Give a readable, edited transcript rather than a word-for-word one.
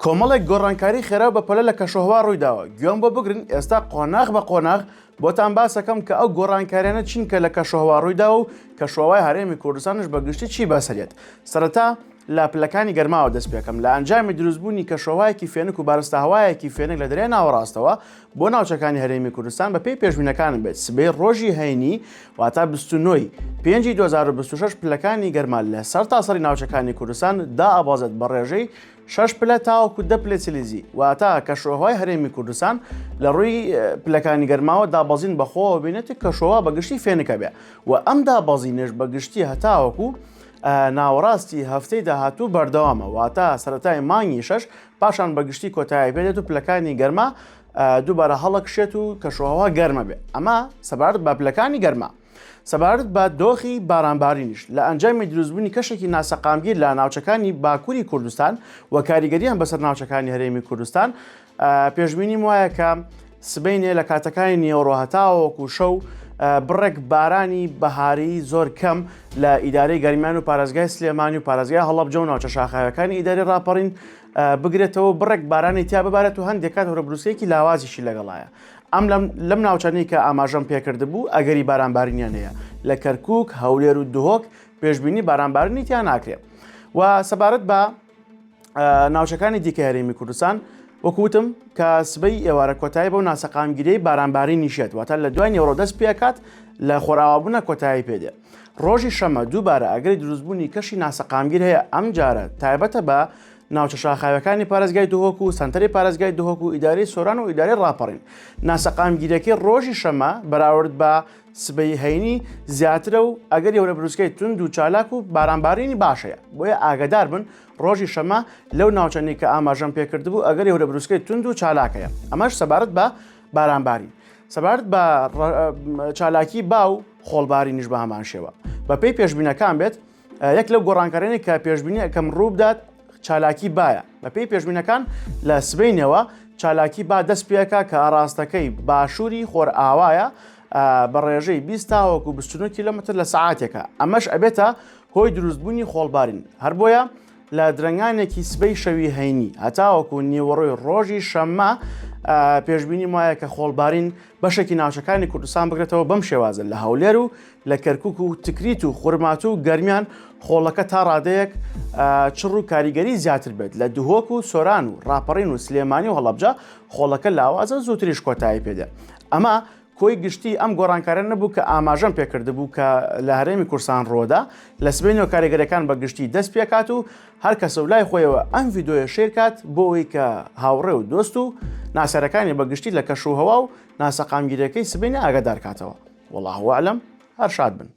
کۆمەڵێک گۆڕانکاری خێرا بە پەلە لە کەشوهەوا ڕوویداوە. گوێم بۆ بگرن ئێستا قۆناغ بە قۆناغ بۆتان باسەکەم کە ئەو گۆڕانکاریانە چین کە لە کەشوهەوا ڕوویداوە و کەشوهەوای هەرێمی کوردستانش بەگشتی چی بەسەرێت. سەرەتا لاپلەکانی گەرماوە دەست پێکەم لە ئەنجامی دروستبوونی کەشوهەوایەکی فێنک و بارستەهەوایەکی فێنک لە دەریای ناوەڕاستەوە بۆ ناوچەکانی هەرێمی کوردستان بە پێی پێشبینەکانم بێت سبەی ڕۆژی هەینی واتە 29 پێنجی 2026 پلەکانی گەرما لە سەر تاسەری ناوچەکانی کوردستان دائەبازێت بە ڕێژەی 6 پلە تاوەکو 10 پلە سیلیزی واتە کەشوهەوای هەرێمی کوردستان لە ڕووی پلەکانی گەرماوە دابەزین بەخۆوە بینێتی کەشوهەوا بەگشتی فێنەکە بێ و ئەم دابەزینش بەگشتی هەتاوەکو ناوەڕاستی هەفتەی داهاتوو بەردەوامە واتە سەرەتای مانگی 6 پاشان بەگشتی کۆتایی پێدێت و پلەکانی گەرما دووبارە هەڵەکشێت و کەشوهەوا گەرمە بێ. ئەمە سەبارەت بە پلەکانی گەرما. سەبارەت بە دۆخی بارانبارینیش لە ئەنجامی دروستبوونی کەشێکی ناسەقامگیر لە ناوچەکانی باکووری کوردستان و کاریگەریان بەسەر ناوچەکانی هەرێمی کوردستان پێشبینیم وایە کە سبەینێ لە کاتەکانی نیوەڕۆ هەتاوەکو شەو بڕێک بارانی بەهاری زۆر کەم لە ئیدارەی گەرمیان و پارێزگای سلێمانی و پارێزگای هەڵەبجە و ناوچە شاخەوەکانی ئیداری ڕاپەڕین بگرێتەوە بڕێک بارانی تیا ببارێت و هەندێک کات هەورەبروسەیەکی لاوازیشی لەگەڵایە. ئەم لەم ناوچانەی کە ئاماژەم پێکرد بوو ئەگەری بارانبارینیان هەیە لە کەرکووک هەولێر و دهۆک پێشبینی بارانبارینی تیان ناکرێت و سەبارەت بە ناوچەکانی دیکە هەرێمی کوردستان وەکوتم کە سبەی ئێوارە کۆتایی بە و ناسەقامگیری بارانبارینی شێت واتە لە دوای نیوەڕۆ دەست پێکات لە خۆراوابوونە کۆتایی پێدێ. ڕۆژی شەمە دووبارە ئەگەری دروستبوونی کەشی ناسەقامگیر هەیە ئەم جارە تایبەتە بە ناوچە شاخاوەکانی پارێزگای دهۆک و سەنتەری پارێزگای دهۆک و ئیداری سۆران و ئیداری ڕاپەڕین. ناسەقامگیریەکەی ڕۆژی شەمە بەراورد بە سبەی هەینی زیاترە و ئەگەر هەورەبروسکەی تند و چالاک و بارانبارینی باشەیە بۆیە ئاگادار بن ڕۆژی شەمە لەو ناوچەنی کە ئاماژەم پێکرد بوو ئەگەر هەورەبروسکەی تند و چالاکەیە. ئەمەش سەبارەت بە بارانبارین. سەبارەت بە چالاکی با و خۆڵبارینیش بە هەمان شێوە بە پێی پێشبینەکان بێت یەک لەو گۆڕانکارانی کە پێشبینی ئەەکەم ڕوو بدات چالاکی باە بە پێی پێشبینەکان لە سبەینەوە چالاکی با دەست پێکە کە ئاراستەکەی باشووری خۆر ئاوایە بە ڕێژەی 20 تاوەکو 29 کیلۆمتر لە سەعاتێکە. ئەمەش ئەبێتە هۆی دروستبوونی خۆڵبارین هەر بۆیە لە درنگانێکی سبەی شەوی هەینی هەتاوەکو نیوەڕۆی ڕۆژی شەممە پێشبینی وایە کە خۆڵبارین بەشێکی ناوچەکانی کوردستان بگرێتەوە بەم شێوازن لە هەولێر و لە کەرکووک و تکریت و خورمات و گەرمیان خۆڵەکە تا ڕادەیەک چڕ و کاریگەری زیاتر بێت لە دهۆک و سۆران و ڕاپەڕین و سلێمانی و هەڵەبجە خۆڵەکە لاوازە زووتریش کۆتایی پێدێ. ئەمە کۆی گشتی ئەم گۆڕانکارە نەبوو کە ئاماژەم پێکرده بوو کە لە هەرێمی کوردستان ڕۆدا لە سبەینەوە کاریگەریەکان بە گشتی دەست پێکات و هەر کەسە و لای خۆیەوە ئەم ڤیدۆیە شێرکات بۆ ئەوەی کە هاوڕێ و دۆست و ناسەرەکانی بەگشتی لە کەشوهەوا و ناسەقامگیریەکەی سبەینە ئاگادار کاتەوە. وەڵڵاهو ئەعلەم هەر شاد بن.